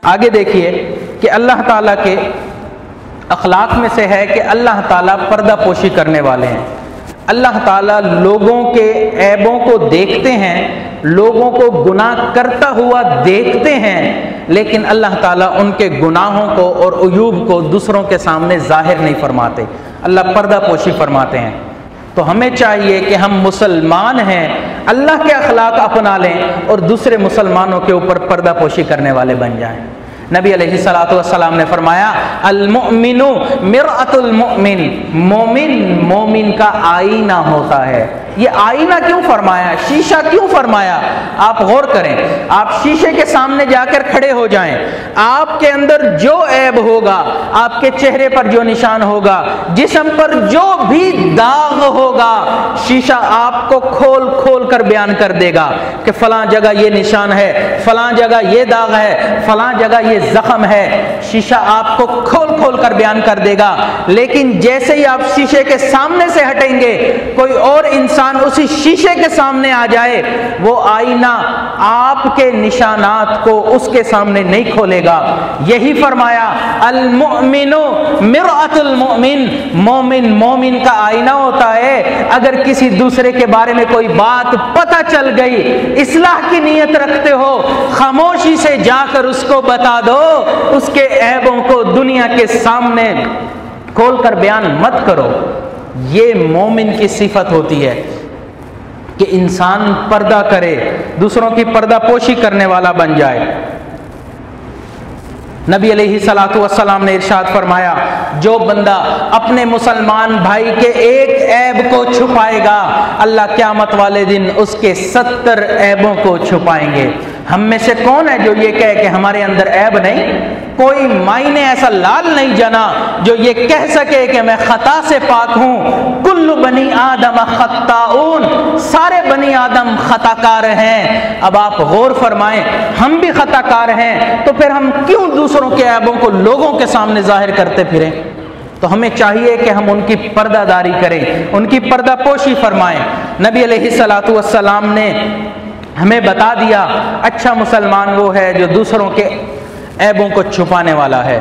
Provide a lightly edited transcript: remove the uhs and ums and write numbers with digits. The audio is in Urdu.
آگے دیکھیے کہ اللہ تعالیٰ کے اخلاق میں سے ہے کہ اللہ تعالیٰ پردہ پوشی کرنے والے ہیں۔ اللہ تعالیٰ لوگوں کے عیبوں کو دیکھتے ہیں، لوگوں کو گناہ کرتا ہوا دیکھتے ہیں، لیکن اللہ تعالیٰ ان کے گناہوں کو اور عیوب کو دوسروں کے سامنے ظاہر نہیں فرماتے، اللہ پردہ پوشی فرماتے ہیں۔ تو ہمیں چاہیے کہ ہم مسلمان ہیں، اللہ کے اخلاق اپنا لیں اور دوسرے مسلمانوں کے اوپر پردہ پوشی کرنے والے بن جائیں۔ نبی علیہ الصلوۃ والسلام نے فرمایا المؤمن مرآۃ المؤمن، مومن مومن کا آئینہ ہوتا ہے۔ یہ آئینہ کیوں فرمایا، شیشہ کیوں فرمایا؟ آپ غور کریں، آپ شیشے کے سامنے جا کر کھڑے ہو جائیں، آپ کے اندر جو عیب ہوگا، آپ کے چہرے پر جو نشان ہوگا، جسم پر جو بھی داغ ہوگا، شیشہ آپ کو کھول کھول کر بیان کر دے گا کہ فلاں جگہ یہ نشان ہے، فلاں جگہ یہ داغ ہے، فلاں جگہ یہ زخم ہے۔ شیشہ آپ کو کھول کھول کر بیان کر دے گا، لیکن جیسے ہی آپ شیشے کے سامنے سے ہٹیں گے، کوئی اور انسان اسی شیشے کے سامنے آ جائے، وہ آئینہ آپ کے نشانات کو اس کے سامنے نہیں کھولے گا۔ یہی فرمایا المؤمن مرآۃ المؤمن، مومن مومن کا آئینہ ہوتا ہے۔ اگر کسی دوسرے کے بارے میں کوئی بات پتہ چل گئی، اصلاح کی نیت رکھتے ہو، خاموشی سے جا کر اس کو بتا دو، اس کے عیبوں کو دنیا کے سامنے کھول کر بیان مت کرو۔ یہ مومن کی صفت ہوتی ہے کہ انسان پردہ کرے، دوسروں کی پردہ پوشی کرنے والا بن جائے۔ نبی علیہ الصلوۃ والسلام نے ارشاد فرمایا جو بندہ اپنے مسلمان بھائی کے ایک عیب کو چھپائے گا، اللہ قیامت والے دن اس کے 70 عیبوں کو چھپائیں گے۔ ہم میں سے کون ہے جو یہ کہے کہ ہمارے اندر عیب نہیں؟ کوئی مائی نے ایسا لال نہیں جنا جو یہ کہہ سکے کہ میں خطا سے پاک ہوں۔ کل بنی آدم خطاؤن، سارے بنی آدم خطا کار ہیں۔ اب آپ غور فرمائیں، ہم بھی خطا کار ہیں، تو پھر ہم کیوں دوسروں کے عیبوں کو لوگوں کے سامنے ظاہر کرتے پھریں؟ تو ہمیں چاہیے کہ ہم ان کی پردہ داری کریں، ان کی پردہ پوشی فرمائیں۔ نبی علیہ الصلوۃ والسلام نے ہمیں بتا دیا اچھا مسلمان وہ ہے جو دوسروں کے عیبوں کو چھپانے والا ہے۔